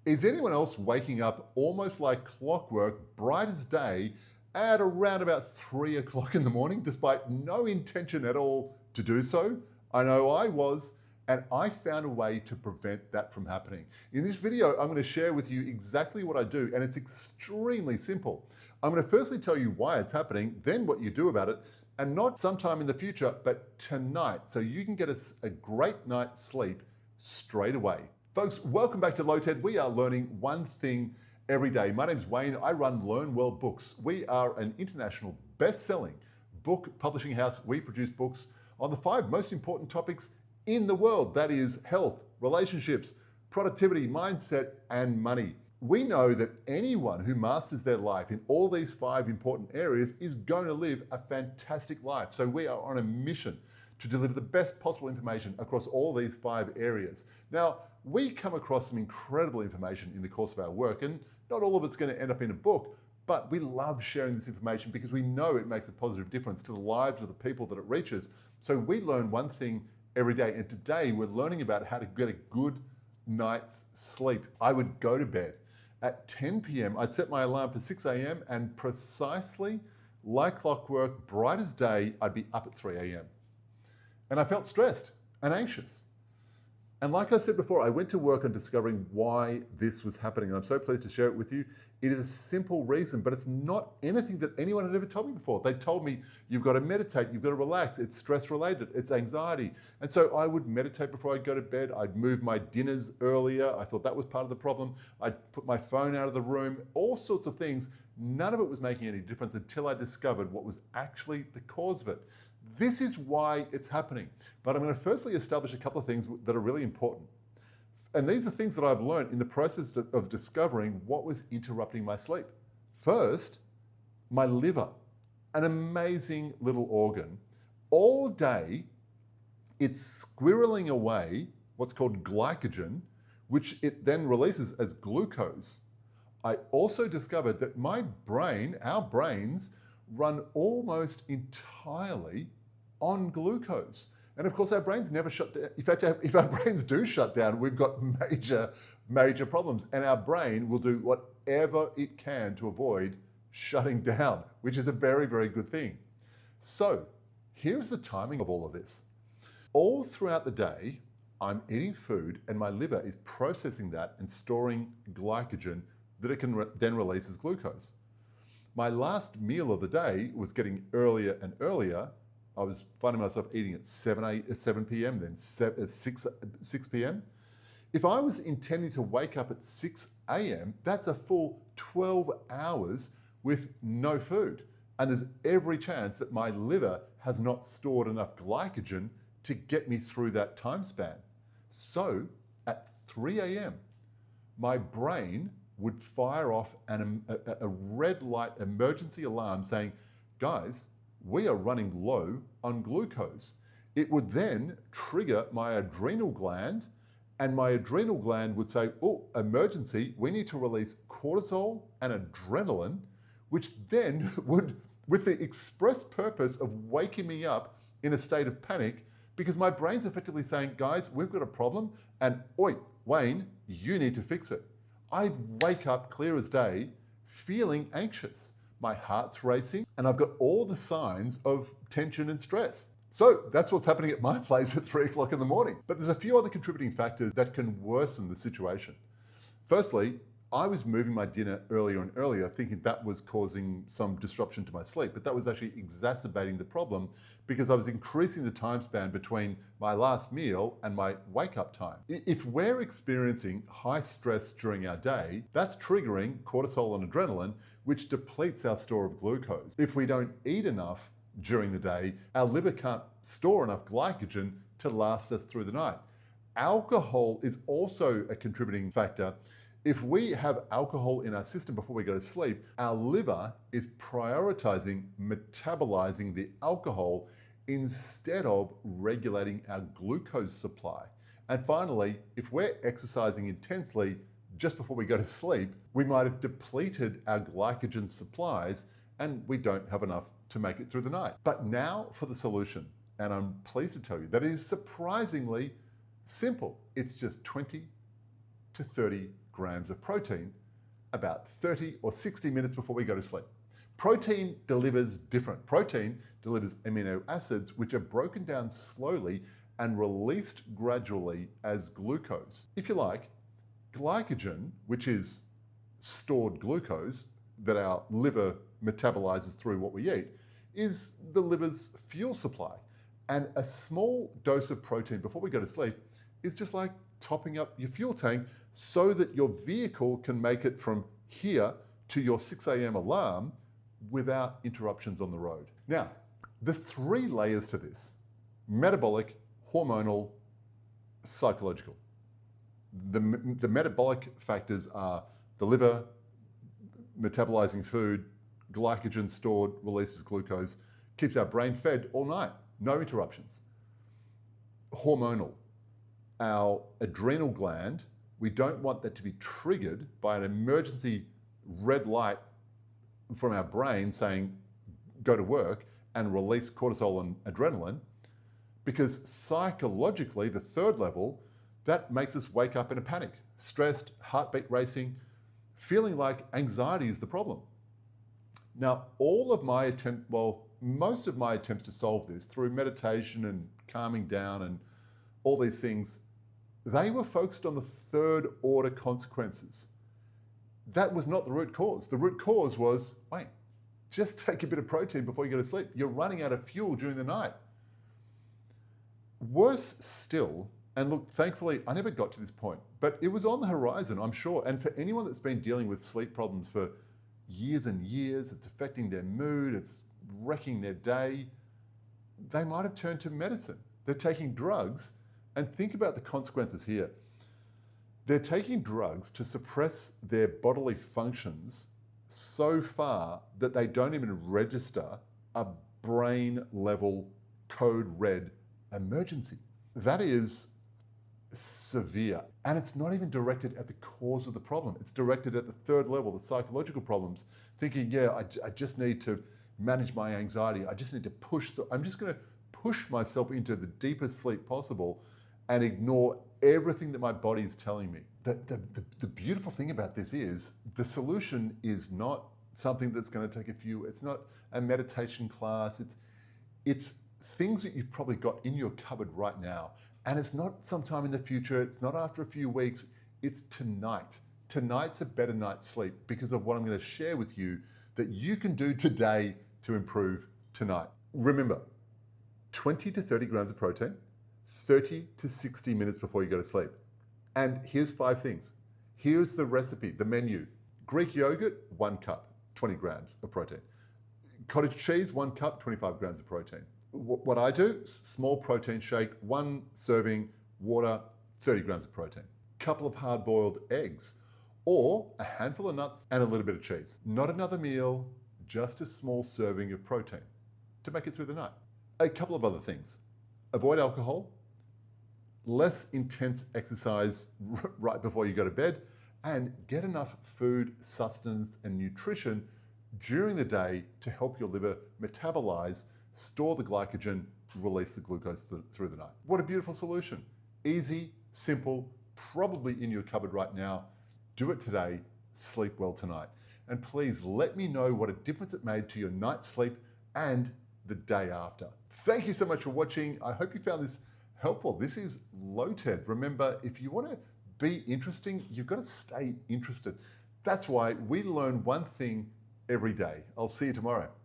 Is anyone else waking up almost like clockwork, bright as day, at around about 3 o'clock in the morning, despite no intention at all to do so? I know I was, and I found a way to prevent that from happening. In this video, I'm going to share with you exactly what I do, and it's extremely simple. I'm going to firstly tell you why it's happening, then what you do about it, and not sometime in the future, but tonight, so you can get a great night's sleep straight away. Folks, welcome back to Low Ted. We are learning one thing every day. My name's Wayne. I run Learn Well Books. We are an international best-selling book publishing house. We produce books on the 5 most important topics in the world. That is health, relationships, productivity, mindset, and money. We know that anyone who masters their life in all these 5 important areas is going to live a fantastic life. So we are on a mission to deliver the best possible information across all these 5 areas. Now, we come across some incredible information in the course of our work, and not all of it's going to end up in a book, but we love sharing this information because we know it makes a positive difference to the lives of the people that it reaches. So we learn one thing every day, and today we're learning about how to get a good night's sleep. I would go to bed at 10 p.m. I'd set my alarm for 6 a.m. and precisely like clockwork, bright as day, I'd be up at 3 a.m. And I felt stressed and anxious. And like I said before, I went to work on discovering why this was happening. And I'm so pleased to share it with you. It is a simple reason, but it's not anything that anyone had ever told me before. They told me, you've got to meditate, you've got to relax, it's stress related, it's anxiety. And so I would meditate before I'd go to bed. I'd move my dinners earlier. I thought that was part of the problem. I'd put my phone out of the room, all sorts of things. None of it was making any difference until I discovered what was actually the cause of it. This is why it's happening. But I'm going to firstly establish a couple of things that are really important. And these are things that I've learned in the process of discovering what was interrupting my sleep. First, my liver, an amazing little organ. All day, it's squirreling away what's called glycogen, which it then releases as glucose. I also discovered that my brain, our brains, run almost entirely on glucose. And of course, our brains never shut down. In fact, if our brains do shut down, we've got major problems. And our brain will do whatever it can to avoid shutting down, which is a very, very good thing. So here's the timing of all of this. All throughout the day, I'm eating food and my liver is processing that and storing glycogen that it can then release as glucose. My last meal of the day was getting earlier and earlier. I was finding myself eating at 7 p.m., then 6 p.m. If I was intending to wake up at 6 a.m., that's a full 12 hours with no food. And there's every chance that my liver has not stored enough glycogen to get me through that time span. So at 3 a.m., my brain would fire off a red light emergency alarm saying, guys, we are running low on glucose. It would then trigger my adrenal gland, and my adrenal gland would say, oh, emergency, we need to release cortisol and adrenaline, which then would, with the express purpose of waking me up in a state of panic, because my brain's effectively saying, guys, we've got a problem, and oi, Wayne, you need to fix it. I'd wake up clear as day, feeling anxious. My heart's racing, and I've got all the signs of tension and stress. So that's what's happening at my place at 3 o'clock in the morning. But there's a few other contributing factors that can worsen the situation. Firstly, I was moving my dinner earlier and earlier, thinking that was causing some disruption to my sleep, but that was actually exacerbating the problem because I was increasing the time span between my last meal and my wake-up time. If we're experiencing high stress during our day, that's triggering cortisol and adrenaline, which depletes our store of glucose. If we don't eat enough during the day, our liver can't store enough glycogen to last us through the night. Alcohol is also a contributing factor. If we have alcohol in our system before we go to sleep, our liver is prioritizing metabolizing the alcohol instead of regulating our glucose supply. And finally, if we're exercising intensely just before we go to sleep, we might have depleted our glycogen supplies and we don't have enough to make it through the night. But now for the solution. And I'm pleased to tell you that it is surprisingly simple. It's just 20 to 30 grams of protein about 30 or 60 minutes before we go to sleep. Protein delivers different. Protein delivers amino acids which are broken down slowly and released gradually as glucose. If you like, glycogen, which is stored glucose that our liver metabolizes through what we eat, is the liver's fuel supply. And a small dose of protein before we go to sleep is just like topping up your fuel tank so that your vehicle can make it from here to your 6 a.m. alarm without interruptions on the road. Now, the 3 layers to this: metabolic, hormonal, psychological. The metabolic factors are the liver metabolizing food, glycogen stored, releases glucose, keeps our brain fed all night, no interruptions. Hormonal, our adrenal gland, we don't want that to be triggered by an emergency red light from our brain saying, go to work, and release cortisol and adrenaline, because psychologically, the 3rd level, that makes us wake up in a panic, stressed, heartbeat racing, feeling like anxiety is the problem. Now, most of my attempts to solve this through meditation and calming down and all these things, they were focused on the 3rd order consequences. That was not the root cause. The root cause was, wait, just take a bit of protein before you go to sleep. You're running out of fuel during the night. Worse still, and look, thankfully, I never got to this point, but it was on the horizon, I'm sure. And for anyone that's been dealing with sleep problems for years and years, it's affecting their mood, it's wrecking their day, they might have turned to medicine. They're taking drugs, and think about the consequences here. They're taking drugs to suppress their bodily functions so far that they don't even register a brain level code red emergency. That is severe. And it's not even directed at the cause of the problem. It's directed at the 3rd level, the psychological problems, thinking, yeah, I just need to manage my anxiety. I just need to push through. I'm just going to push myself into the deepest sleep possible and ignore everything that my body is telling me. The beautiful thing about this is the solution is not something that's going to take it's not a meditation class. It's things that you've probably got in your cupboard right now. And it's not sometime in the future. It's not after a few weeks. It's tonight. Tonight's a better night's sleep because of what I'm going to share with you that you can do today to improve tonight. Remember, 20 to 30 grams of protein, 30 to 60 minutes before you go to sleep. And here's 5 things. Here's the recipe, the menu. Greek yogurt, 1 cup, 20 grams of protein. Cottage cheese, 1 cup, 25 grams of protein. What I do, small protein shake, 1 serving, water, 30 grams of protein. Couple of hard-boiled eggs, or a handful of nuts and a little bit of cheese. Not another meal, just a small serving of protein to make it through the night. A couple of other things. Avoid alcohol, less intense exercise right before you go to bed, and get enough food, sustenance, and nutrition during the day to help your liver metabolize, store the glycogen, release the glucose through the night. What a beautiful solution. Easy, simple, probably in your cupboard right now. Do it today, sleep well tonight. And please let me know what a difference it made to your night's sleep and the day after. Thank you so much for watching. I hope you found this helpful. This is Low-Ted. Remember, if you want to be interesting, you've got to stay interested. That's why we learn one thing every day. I'll see you tomorrow.